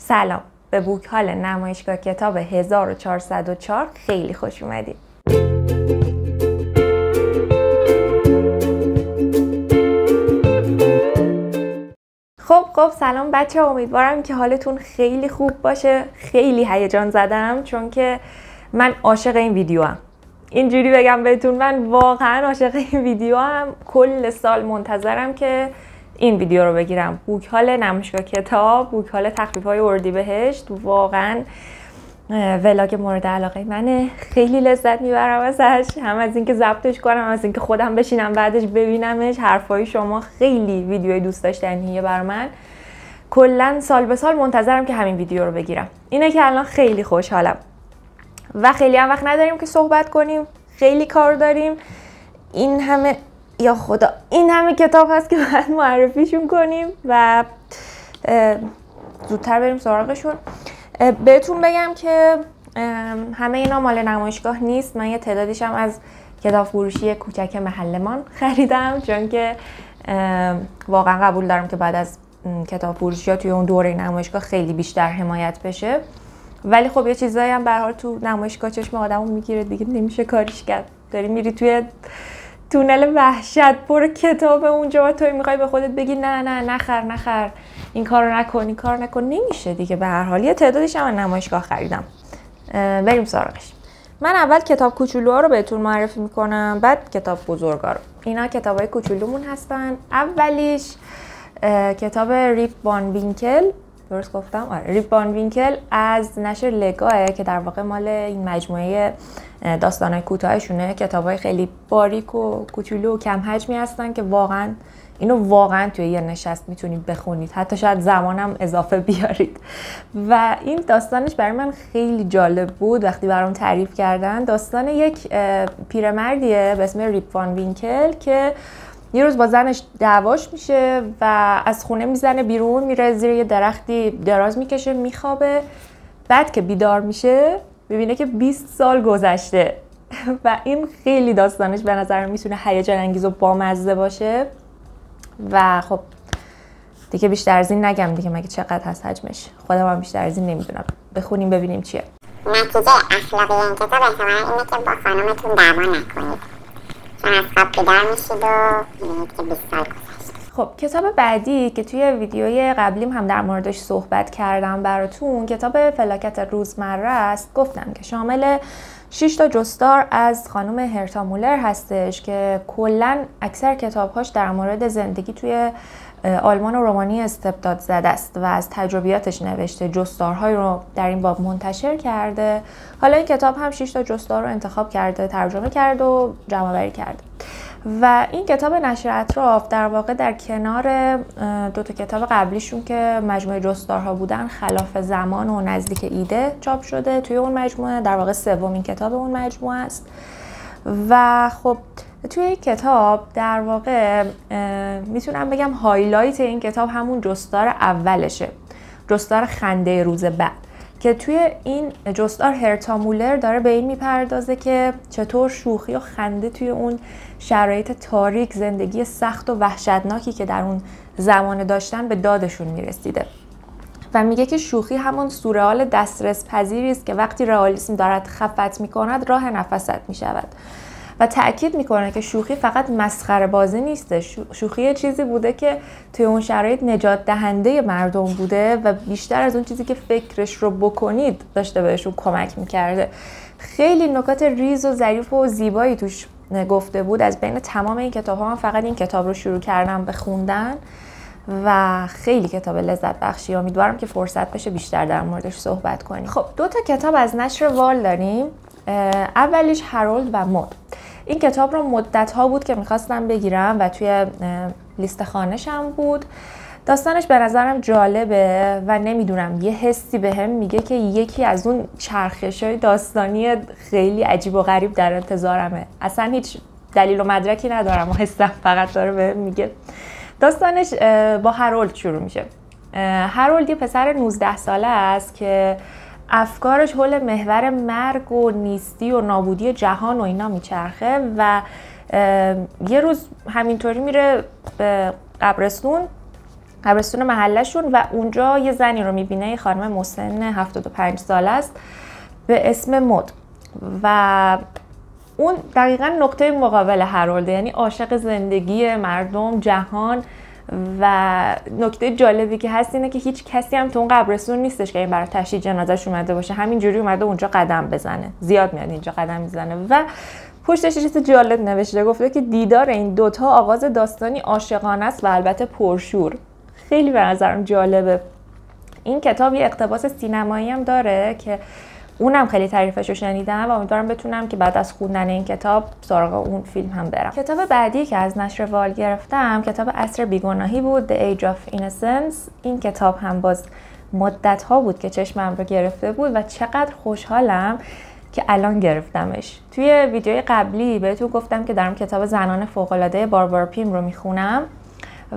سلام، به بوک هال نمایشگاه کتاب 1404 خیلی خوش اومدید. خب سلام بچه ها، امیدوارم که حالتون خیلی خوب باشه. خیلی هیجان زدم چون که من عاشق این ویدیو هم. اینجوری بگم بهتون، من واقعا عاشق این ویدیو هم. کل سال منتظرم که این ویدیو رو بگیرم. بوک هال نمایشگاه کتاب، بوک هال تخفیف‌های اردیبهشت، واقعا ولاگ مورد علاقه منه. خیلی لذت میبرم ازش، هم از اینکه ضبطش کنم، هم از اینکه خودم بشینم بعدش ببینمش. حرفای شما خیلی ویدیوی دوست داشتنیه بر من. کلا سال به سال منتظرم که همین ویدیو رو بگیرم. اینه که الان خیلی خوشحالم و خیلی هم وقت نداریم که صحبت کنیم، خیلی کار داریم. این همه، یا خدا، این همه کتاب هست که باید معرفیشون کنیم و زودتر بریم سراغشون. بهتون بگم که همه اینا مال نمایشگاه نیست. من یه تعدادیشم از کتاب فروشی کوچک محلمان خریدم، چون که واقعا قبول دارم که بعد از کتاب فروشی ها توی اون دوره نمایشگاه خیلی بیشتر حمایت بشه. ولی خب یه چیزایی هم به هر حال تو نمایشگاه چشم آدمو میگیره دیگه، نمیشه کاریش کرد. داری میری توی تونل وحشت پر کتاب اونجا و توی میخوای به خودت بگی نه نخر این کارو نکن، این کار نکن، نمیشه دیگه. به هر حال یه تعدادیش هم نمایشگاه خریدم. بریم سراغش. من اول کتاب کوچولوها رو بهتون معرفی میکنم، بعد کتاب بزرگا رو. اینا کتابای کوچولومون هستن. اولیش کتاب ریپ وان وینکل، درست گفتم؟ آره، ریپ وان وینکل از نشر لگاه که در واقع مال این مجموعه داستانای کوتاهشونه. کتابای خیلی باریک و کوچولو و کم حجمی هستن که واقعا واقعا توی یه نشست میتونید بخونید، حتی شاید زمانم اضافه بیارید. و این داستانش برای من خیلی جالب بود وقتی برام تعریف کردن. داستان یک پیرمردیه به اسم ریپ وان وینکل که یه روز با زنش دعواش میشه و از خونه میزنه بیرون، میره زیر یه درختی دراز میکشه، میخوابه. بعد که بیدار میشه ببینه که 20 سال گذشته و این خیلی داستانش به نظر میتونه هیجان انگیز و بامزه باشه. و خب دیگه بیشتر از این نگم دیگه، مگه چقدر هست حجمش؟ خودم هم بیشتر از این نمیدونم. بخونیم ببینیم چیه. نتیجه اخلاقی این کتاب احتمالاً اینه که با خانومتون دعوا نکنید، چون از خواب بیدار میشید و میبینید که 20 سال گذشته. خب کتاب بعدی که توی ویدیوی قبلیم هم در موردش صحبت کردم براتون، کتاب فلاکت روزمره است. گفتم که شامل 6 تا جستار از خانم هرتا مولر هستش که کلاً اکثر کتابهاش در مورد زندگی توی آلمان و رومانی استبداد زده است و از تجربیاتش نوشته. جستارهای رو در این باب منتشر کرده. حالا این کتاب هم 6 تا جستار رو انتخاب کرده، ترجمه کرده و جمع‌آوری کرده. و این کتاب نشر اطراف در واقع در کنار 2 تا کتاب قبلیشون که مجموعه جستارها بودن، خلاف زمان و نزدیک ایده چاپ شده توی اون مجموعه، در واقع سومین کتاب اون مجموعه است. و خب توی این کتاب در واقع میتونم بگم هایلایت این کتاب همون جستار اولشه، جستار خنده روز بعد، که توی این جستار هرتا مولر داره به این میپردازه که چطور شوخی و خنده توی اون شرایط تاریک، زندگی سخت و وحشتناکی که در اون زمان داشتن به دادشون میرسیده. و میگه که شوخی همون سورئال دسترس پذیری است که وقتی رئالیسم دارد خفت میکند راه نفست میشود. و تأکید میکنه که شوخی فقط مسخره بازی نیسته. شوخی یه چیزی بوده که توی اون شرایط نجات دهنده مردم بوده و بیشتر از اون چیزی که فکرش رو بکنید داشته بهشون کمک میکرده. خیلی نکات ریز و ظریف و زیبایی توش گفته بود. از بین تمام این کتاب ها من فقط این کتاب رو شروع کردم به خوندن و خیلی کتاب لذت بخشی. امیدوارم که فرصت بشه بیشتر در موردش صحبت کنیم. خب 2 تا کتاب از نشر وال داریم. اولیش هارولد و مود. این کتاب رو مدت ها بود که میخواستم بگیرم و توی لیست خانشم بود. داستانش به نظرم جالبه و نمیدونم، یه حسی بهم میگه که یکی از اون چرخش‌های داستانی خیلی عجیب و غریب در انتظارمه. اصلا هیچ دلیل و مدرکی ندارم و حسم فقط داره بهم میگه. داستانش با هارولد شروع میشه. هارولد یه پسر 19 ساله است که افکارش حول محور مرگ و نیستی و نابودی جهان و اینا میچرخه و یه روز همینطوری میره به قبرستون قبرستون محلشون و اونجا یه زنی رو میبینه، یه خانم مسن 75 ساله است به اسم مد و اون دقیقاً نقطه مقابل هرولده، یعنی عاشق زندگی مردم، جهان. و نکته جالبی که هست اینه که هیچ کسی هم تو اون قبرستون نیستش که این برای تشییع جنازه‌اش اومده باشه، همینجوری اومده اونجا قدم بزنه. زیاد میاد اینجا قدم میزنه و پشتش چیز جالب نوشته، گفته که دیدار این دوتا آغاز داستانی عاشقانه است و البته پرشور. خیلی به نظرم جالبه. این کتاب یه اقتباس سینمایی هم داره که اونم خیلی تعریفش رو شنیدم و امیدوارم بتونم که بعد از خوندن این کتاب سراغ اون فیلم هم برم. کتاب بعدی که از نشر وال گرفتم کتاب عصر بیگناهی بود، The Age of Innocence. این کتاب هم باز مدت ها بود که چشمم رو گرفته بود و چقدر خوشحالم که الان گرفتمش. توی ویدیوی قبلی بهتون گفتم که دارم کتاب زنان فوق‌العاده باربارا پیم رو میخونم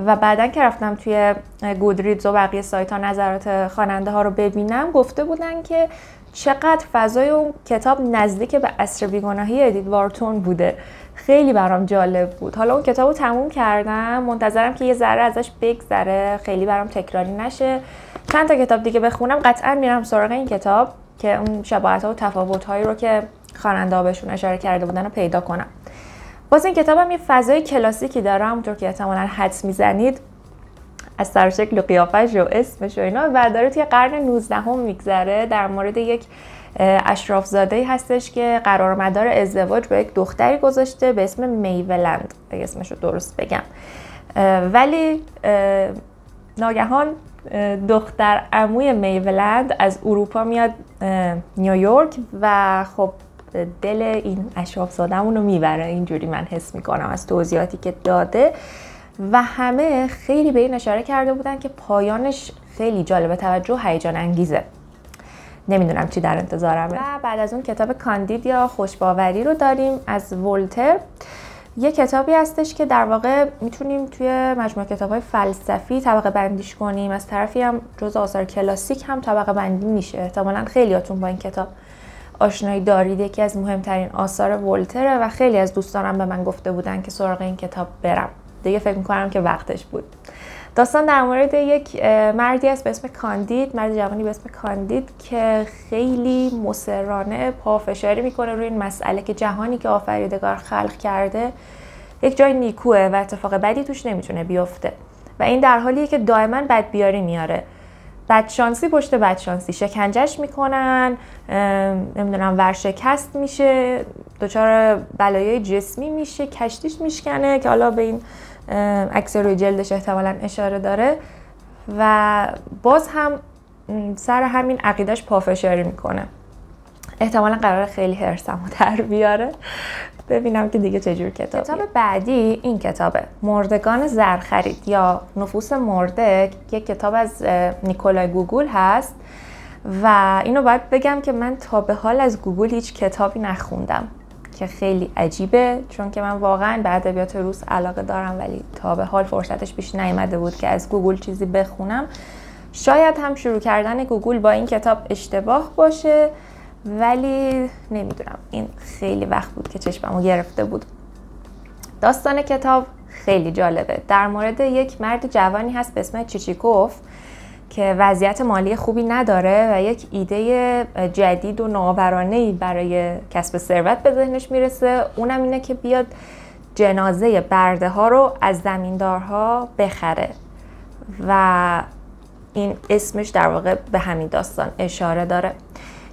و بعدن که رفتم توی گودریدز و بقیه سایت ها نظرات خواننده ها رو ببینم، گفته بودن که چقدر فضای اون کتاب نزدیک به عصر بیگناهی ادیت وارتون بوده. خیلی برام جالب بود. حالا اون کتاب رو تموم کردم، منتظرم که یه ذره ازش بگذره، خیلی برام تکراری نشه. چند تا کتاب دیگه بخونم قطعا میرم سراغ این کتاب که اون شباهت ها و تفاوت هایی رو که خواننده ها بهشون اشاره کرده بودن رو پیدا کنم. باز این کتابم یه فضای کلاسیکی داره، همونطور که احتمالاً حدس میزنید از سر شکل و قیافش و اسمش و اینا، و داره توی قرن 19 میگذره. در مورد یک اشرافزاده‌ای هستش که قرار مدار ازدواج با یک دختری گذاشته به اسم میولند، اگه اسمش رو درست بگم. ولی ناگهان دختر عموی میولند از اروپا میاد نیویورک و خب دل این اشرافزاده‌مون رو میبره. اینجوری من حس میکنم از توضیحاتی که داده و همه خیلی به این اشاره کرده بودن که پایانش خیلی جالب توجه و هیجان انگیزه. نمیدونم چی در انتظارمه. و بعد از اون کتاب کاندید یا خوشباوری رو داریم از ولتر. یه کتابی هستش که در واقع میتونیم توی مجموعه کتاب‌های فلسفی طبقه بندیش کنیم، از طرفی هم جزء آثار کلاسیک هم طبقه بندی میشه. احتمالاً خیلیاتون با این کتاب آشنایی دارید. یکی از مهمترین آثار ولتره و خیلی از دوستانم به من گفته بودن که سراغ این کتاب برم. دیگه فکر میکنم که وقتش بود. داستان در مورد یک مردی است به اسم کاندید، مرد جوانی به اسم کاندید که خیلی مصرانه پافشاری میکنه روی این مسئله که جهانی که آفریدگار خلق کرده یک جای نیکوه و اتفاق بدی توش نمیتونه بیفته و این در حالیه که دائما بدبیاری میاره. بدشانسی پشت بدشانسی، شکنجهش میکنن، نمیدونم ورشکست میشه، دچار بلایای جسمی میشه، کشتیش میشکنه که حالا به این عکس روی جلدش احتمالاً اشاره داره و باز هم سر همین عقیدهش پافشاری میکنه. احتمالاً قراره خیلی حرصمو در بیاره. ببینم که دیگه چجور کتابیه. کتاب بعدی این کتابه، مردگان زرخرید یا نفوس مرده، یک کتاب از نیکولای گوگول هست و اینو باید بگم که من تا به حال از گوگول هیچ کتابی نخوندم که خیلی عجیبه، چون که من واقعا به ادبیات روس علاقه دارم ولی تا به حال فرصتش پیش نیامده بود که از گوگل چیزی بخونم. شاید هم شروع کردن گوگل با این کتاب اشتباه باشه ولی نمیدونم، این خیلی وقت بود که چشممو گرفته بود. داستان کتاب خیلی جالبه. در مورد یک مرد جوانی هست به اسم چیچیکوف که وضعیت مالی خوبی نداره و یک ایده جدید و نوآورانه‌ای برای کسب ثروت به ذهنش میرسه. اونم اینه که بیاد جنازه برده ها رو از زمیندارها بخره و این اسمش در واقع به همین داستان اشاره داره.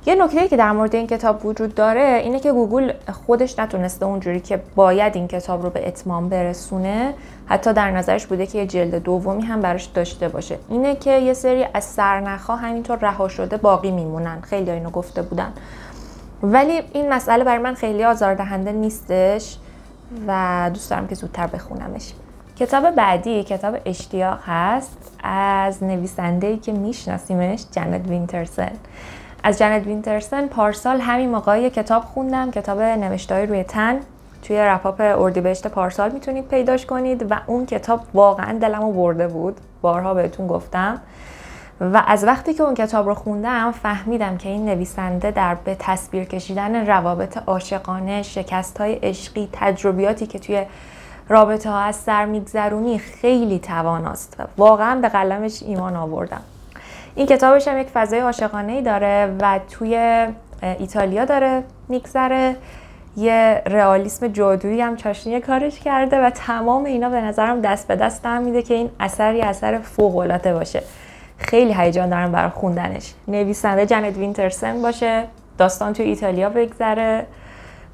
یه نکته‌ای که در مورد این کتاب وجود داره اینه که گوگل خودش نتونسته اونجوری که باید این کتاب رو به اتمام برسونه. حتی در نظرش بوده که یه جلد دومی هم براش داشته باشه. اینه که یه سری از سرنخ‌ها همینطور رها شده باقی میمونن. خیلی اینو گفته بودن. ولی این مسئله برای من خیلی آزاردهنده نیستش و دوست دارم که زودتر بخونمش. کتاب بعدی کتاب اشتیاق هست از نویسنده‌ای که میشناسیمش، جنت وینترسن. از جنت وینترسن پارسال همین موقع کتاب خوندم، کتاب نوشته‌های روی تن. توی رپاپ اردیبهشت پارسال میتونید پیداش کنید و اون کتاب واقعا دلمو برده بود. بارها بهتون گفتم و از وقتی که اون کتاب رو خوندم فهمیدم که این نویسنده در به تصویر کشیدن روابط عاشقانه، شکست‌های عشقی، تجربیاتی که توی رابطه ها از سر میگذرونی خیلی تواناست و واقعا به قلمش ایمان آوردم. این کتابش هم یک فضای عاشقانه‌ای داره و توی ایتالیا داره میگذره. یه رئالیسم جادویی هم چاشنی کارش کرده و تمام اینا به نظرم دست به دست هم میده که این اثر فوق‌العاده باشه. خیلی هیجان دارم برای خوندنش. نویسنده جنت وینترسن باشه، داستان توی ایتالیا بگذره،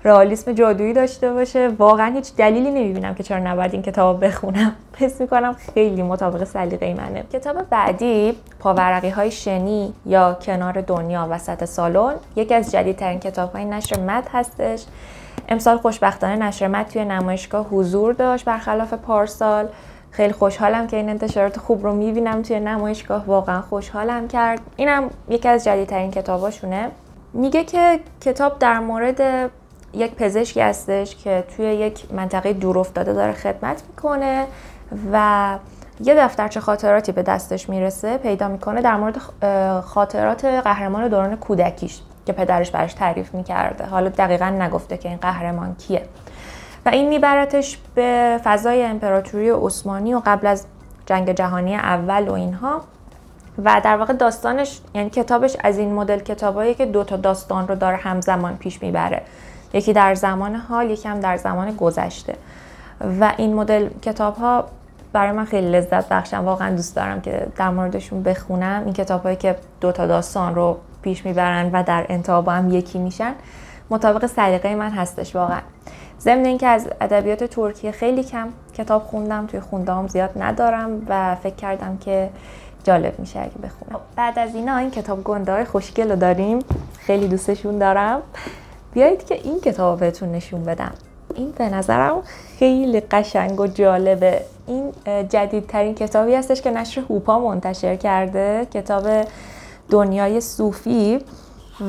رئالیسم جادویی داشته باشه. واقعا هیچ دلیلی نمیبینم که چرا نباید این کتاب بخونم. حس میکنم خیلی مطابق سلیقه منه. کتاب بعدی پاورقی های شنی یا کنار دنیا وسط سالن، یکی از جدیدترین کتاب‌های نشر مد هستش. امسال خوشبختانه نشر مد توی نمایشگاه حضور داشت برخلاف پارسال. خیلی خوشحالم که این انتشارات خوب رو میبینم توی نمایشگاه، واقعا خوشحالم کرد. اینم یکی از جدیدترین کتاباشونه. میگه که کتاب در مورد یک پزشکی هستش که توی یک منطقه دورافتاده داره خدمت میکنه و یه دفترچه خاطراتی به دستش میرسه، پیدا میکنه در مورد خاطرات قهرمان دوران کودکیش که پدرش براش تعریف میکرده. حالا دقیقاً نگفته که این قهرمان کیه و این میبرتش به فضای امپراتوری عثمانی و قبل از جنگ جهانی اول و اینها. و در واقع داستانش، یعنی کتابش از این مدل کتابایی که 2 تا داستان رو داره همزمان پیش میبره، یکی در زمان حال، یکی هم در زمان گذشته. و این مدل کتاب ها برای من خیلی لذت بخشن، واقعا دوست دارم که در موردشون بخونم. این کتاب هایی که 2 تا داستان رو پیش میبرن و در انتها با هم یکی میشن مطابق سلیقه من هستش واقعا. ضمن اینکه از ادبیات ترکیه خیلی کم کتاب خوندم، توی خونده‌ام زیاد ندارم و فکر کردم که جالب میشه اگه بخونم. بعد از اینا این کتاب گنده‌های خوشگل رو داریم، خیلی دوستشون دارم. بیایید که این کتاب بهتون نشون بدم. این به نظرم خیلی قشنگ و جالبه. این جدیدترین کتابی هستش که نشر هوپا منتشر کرده، کتاب دنیای صوفی،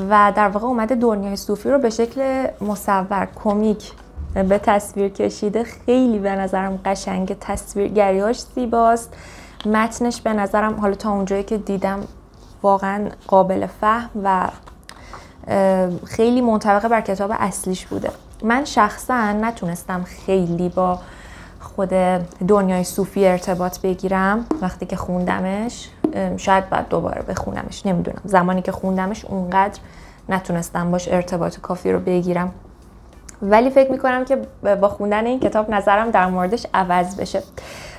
و در واقع اومده دنیای صوفی رو به شکل مصور کمیک به تصویر کشیده. خیلی به نظرم قشنگه، تصویرگریاش زیباست، متنش به نظرم حالا تا اونجایی که دیدم واقعا قابل فهم و خیلی منطبق بر کتاب اصلیش بوده. من شخصا نتونستم خیلی با خود دنیای صوفی ارتباط بگیرم وقتی که خوندمش. شاید بعد دوباره بخونمش، نمیدونم. زمانی که خوندمش اونقدر نتونستم باش ارتباط کافی رو بگیرم، ولی فکر میکنم که با خوندن این کتاب نظرم در موردش عوض بشه.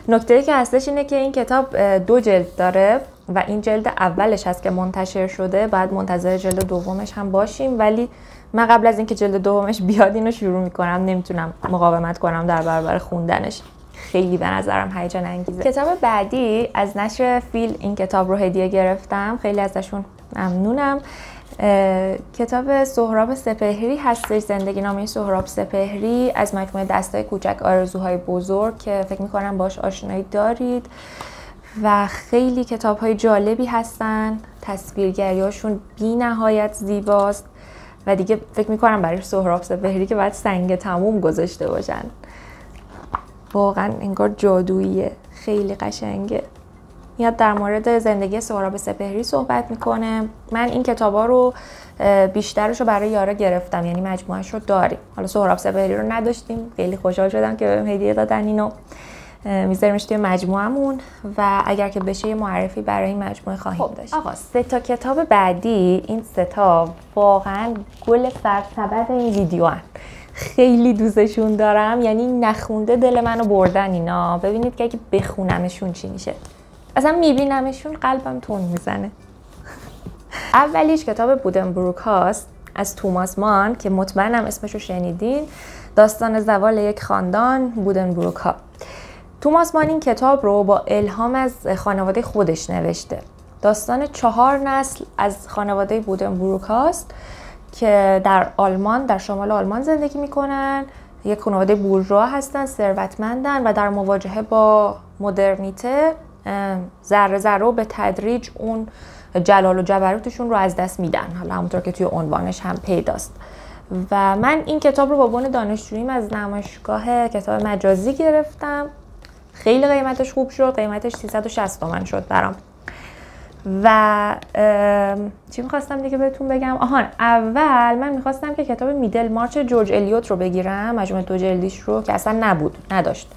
نکته‌ای که هستش اینه که این کتاب 2 جلد داره و این جلد اولش هست که منتشر شده، بعد منتظر جلد دومش هم باشیم، ولی من قبل از اینکه جلد دومش بیاد اینو شروع میکنم، نمیتونم مقاومت کنم در برابر خوندنش. خیلی به نظرم هیجان انگیزه. کتاب بعدی از نشر فیل این کتاب رو هدیه گرفتم، خیلی ازشون ممنونم. کتاب سهراب سپهری هستش، زندگی نامه سهراب سپهری از مجموعه دستای کوچک آرزوهای بزرگ که فکر میکنم باش آشنایی دارید و خیلی کتاب‌های جالبی هستن. تصویرگریاشون بی نهایت زیباست و دیگه فکر میکنم برای سهراب سپهری که باید سنگ تموم گذاشته باشن. واقعا انگار جادوییه، خیلی قشنگه. میاد در مورد زندگی سهراب سپهری صحبت میکنه. من این کتابا رو بیشترش رو برای یارا گرفتم، یعنی مجموعهش رو داریم. حالا سهراب سپهری رو نداشتیم، خیلی خوشحال شدم که بهم هدیه دادن اینو. میذاریمش توی مجموعمون و اگر که بشه یه معرفی برای این مجموعه خواهیم داشت. آقا 3 تا کتاب بعدی، این 3 تا واقعا گل سرسبد این ویدیو هن. خیلی دوستشون دارم، یعنی نخونده دل منو بردن اینا. ببینید که اگه بخونمشون چی میشه. اصلا میبینمشون قلبم تون میزنه. اولیش کتاب بودنبروک هاست از توماس مان که مطمئنم اسمشو شنیدین. داستان زوال یک خاندان، بودنبروک ها. توماس مان این کتاب رو با الهام از خانواده خودش نوشته. داستان 4 نسل از خانواده بودنبروک هاست که در آلمان، در شمال آلمان زندگی میکنن. یک خانواده بورژوا هستن، ثروتمندن و در مواجهه با مدرنیته ذره ذره به تدریج اون جلال و جبروتشون رو از دست میدن. حالا همونطور که توی عنوانش هم پیداست. و من این کتاب رو با بون دانشجوییم از نمایشگاه کتاب مجازی گرفتم. خیلی قیمتش خوب شد، قیمتش 360 تومن شد برام و چی میخواستم دیگه بهتون بگم؟ اول من میخواستم که کتاب میدل مارچ جورج الیوت رو بگیرم، مجموعه 2 جلدیش رو، که اصلا نداشت،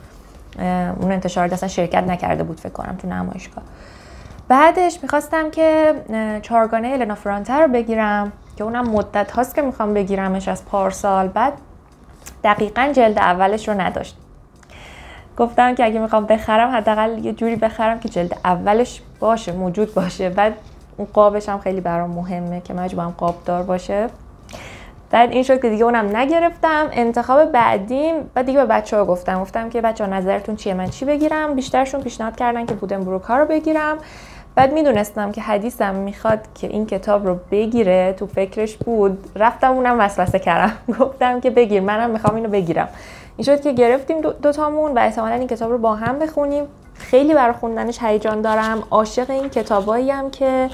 اون انتشارات اصلا شرکت نکرده بود فکر کنم تو نمایشگاه. بعدش میخواستم که چهارگانه النا فرانته رو بگیرم که اونم مدت هاست که میخوام بگیرمش، از پارسال. بعد دقیقاً جلد اولش رو نداشت. گفتم که اگه میخوام بخرم حداقل یه جوری بخرم که جلد اولش باشه، موجود باشه. بعد اون قابش هم خیلی برام مهمه که مجبورم قابدار باشه. بعد این شد که دیگه اونم نگرفتم. انتخاب بعدیم بعد دیگه به بچه‌ها گفتم که بچه‌ها نظرتون چیه، من چی بگیرم؟ بیشترشون پیشنهاد کردن که بودنبروک ها رو بگیرم. بعد میدونستم که حدیثم میخواد که این کتاب رو بگیره، تو فکرش بود، رفتم اونم وسوسه کردم. گفتم که بگیر، منم میخوام اینو بگیرم. این شد که گرفتیم دوتامون و احتمالاً این کتاب رو با هم بخونیم. خیلی برای خوندنش هیجان دارم. عاشق این کتابایی ام که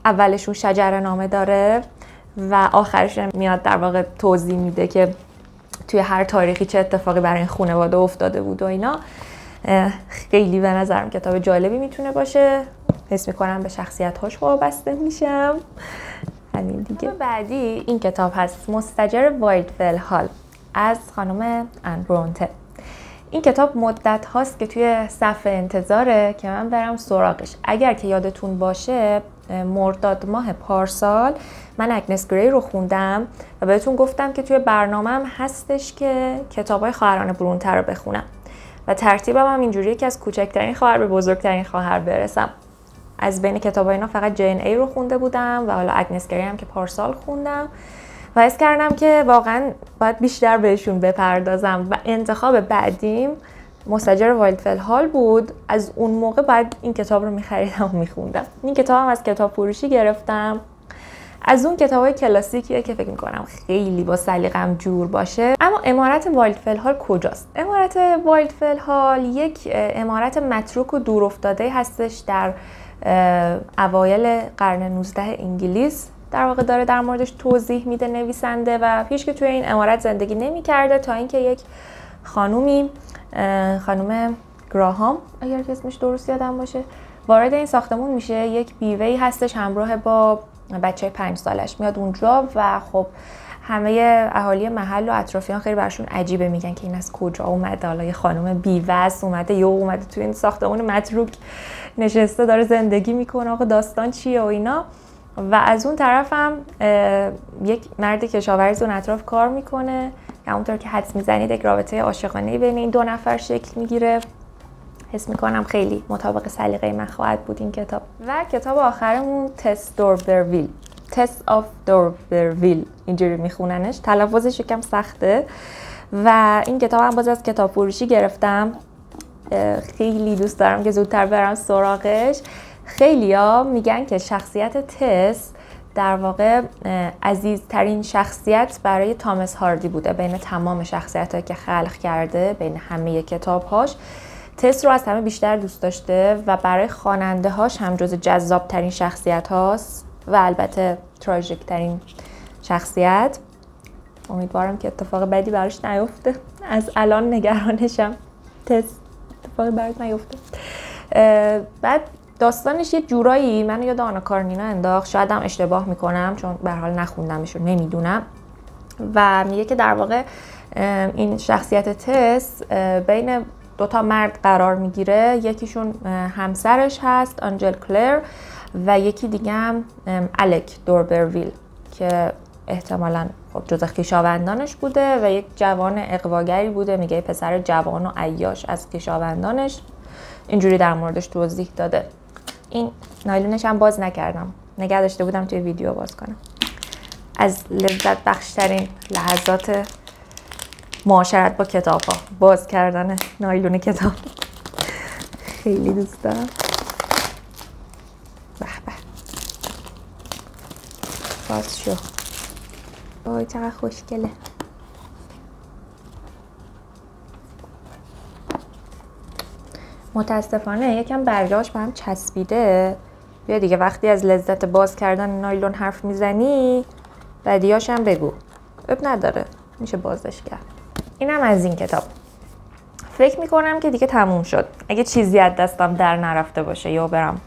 اولشون شجره نامه داره و آخرش میاد در واقع توضیح میده که توی هر تاریخی چه اتفاقی برای این خانواده افتاده بود و اینا. خیلی به نظرم کتاب جالبی میتونه باشه. حس میکنم به شخصیت‌هاش وابسته میشم. همین دیگه. بعدی این کتاب هست، مستاجر وایلدفل هال از خانم ان برونته. این کتاب مدت هاست که توی صف انتظاره که من برم سراغش. اگر که یادتون باشه مرداد ماه پارسال من اگنس گری رو خوندم و بهتون گفتم که توی برنامه‌ام هستش که کتابای خواهران برونته رو بخونم و ترتیبم هم اینجوریه که از کوچکترین خواهر به بزرگترین خواهر برسم. از بین کتابای اینا فقط جین ای رو خونده بودم و حالا اگنس گری هم که پارسال خوندم و حس کردم که واقعا باید بیشتر بهشون بپردازم و انتخاب بعدیم مستاجر وایلدفل هال بود. از اون موقع باید این کتاب رو می‌خریدم و می‌خوندم. این کتابم از کتاب فروشی گرفتم. از اون کتابای کلاسیکیه که فکر می‌کنم خیلی با سلیقه‌ام جور باشه. اما عمارت وایلدفل هال کجاست؟ عمارت وایلدفل هال یک عمارت متروک و دور افتاده هستش در اوایل قرن 19 انگلیس. در واقع داره در موردش توضیح میده نویسنده و پیش که توی این عمارت زندگی نمی‌کرده تا اینکه یک خانومی، خانم گراهام اگر که اسمش درست یادم باشه، وارد این ساختمون میشه. یک بیوه‌ای هستش همراه با بچه 5 سالش میاد اونجا و خب همه اهالی محل و اطرافیان خیلی براشون عجیبه، میگن که این از کجا اومده، حالا یه خانم بیوه است اومده توی این ساختمون متروک نشسته داره زندگی میکنه، آقا داستان چیه و اینا. و از اون طرف هم یک مرد کشاورز اون اطراف کار میکنه، همونطور که حدس میزنید یک رابطه عاشقانه‌ای بین این دو نفر شکل میگیره. حس میکنم خیلی مطابق سلیقه من خواهد بود این کتاب. و کتاب آخرمون تس دوربرویل، تس آف دوربرویل اینجوری میخوننش، تلفظش یکم سخته. و این کتاب هم باز از کتاب فروشی گرفتم. خیلی دوست دارم که زودتر برم سراغش. خیلیا میگن که شخصیت تس در واقع عزیزترین شخصیت برای تامس هاردی بوده بین تمام شخصیت‌هایی که خلق کرده، بین همه کتاب‌هاش. تس رو از همه بیشتر دوست داشته و برای خواننده‌هاش هم جز جذاب‌ترین شخصیت هاست و البته تراژیک‌ترین شخصیت. امیدوارم که اتفاق بدی براش نیفته. از الان نگرانشم تس اتفاقی براش نیفته. بعد داستانش یه جورایی منو یاد آنا کارنینا انداخت، شاید هم اشتباه میکنم چون به هر حال نخوندمش رو نمیدونم. و میگه که در واقع این شخصیت تس بین دوتا مرد قرار میگیره، یکیشون همسرش هست آنجل کلر و یکی دیگه هم الک دوربرویل که احتمالاً خب جز خویشاوندانش بوده و یک جوان اغواگری بوده. میگه پسر جوان و عیاش از خویشاوندانش. اینجوری در موردش توضیح داده. این نایلونش هم باز نکردم، نگه داشته بودم توی ویدیو باز کنم. از لذت بخشترین لحظات معاشرت با کتاب ها باز کردن نایلون کتاب. خیلی دوست دارم. به به باز شو. وای چقدر خوشگله. متاسفانه یکم برگاش به هم چسبیده. بیا دیگه وقتی از لذت باز کردن نایلون حرف میزنی بدیاش هم بگو. اب نداره، میشه بازش کرد. اینم از این کتاب. فکر میکنم که دیگه تموم شد. اگه چیزی از دستم در نرفته باشه یا برم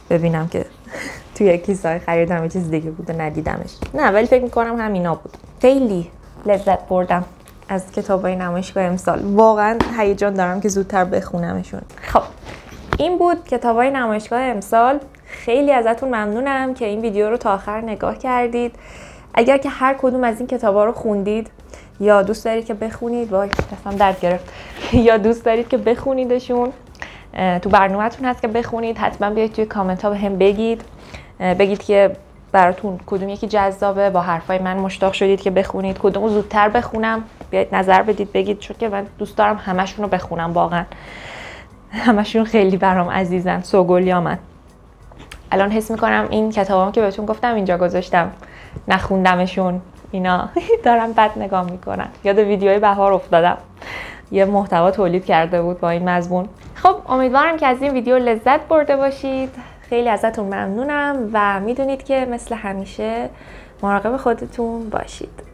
ببینم که توی کیسه‌های خریدم یه چیز دیگه بود و ندیدمش. نه ولی فکر میکنم همینا بود. خیلی لذت بردم از کتابای نمایشگاه امسال. واقعا هیجان دارم که زودتر بخونمشون. خب این بود کتابای نمایشگاه امسال. خیلی ازتون ممنونم که این ویدیو رو تا آخر نگاه کردید. اگر که هر کدوم از این کتابا رو خوندید یا دوست دارید که بخونید، وای دستم درد گرفت، یا دوست دارید که بخونیدشون، تو برنامه‌تون هست که بخونید، حتما بیاید توی کامنت ها بهم بگید که براتون کدوم یکی جذابه، با حرفای من مشتاق شدید که بخونید، کدومو زودتر بخونم، بیاید نظر بدید بگید، چون که من دوست دارم همشون رو بخونم. واقعا همشون خیلی برام عزیزن. سوگلیامن. الان حس میکنم این کتابام که بهتون گفتم اینجا گذاشتم نخوندمشون، اینا دارم بد نگاه میکنن. یاد ویدیوهای بهار افتادم، یه محتوا تولید کرده بود با این مضمون. خب امیدوارم که از این ویدیو لذت برده باشید. خیلی ازتون ممنونم و میدونید که مثل همیشه مراقب خودتون باشید.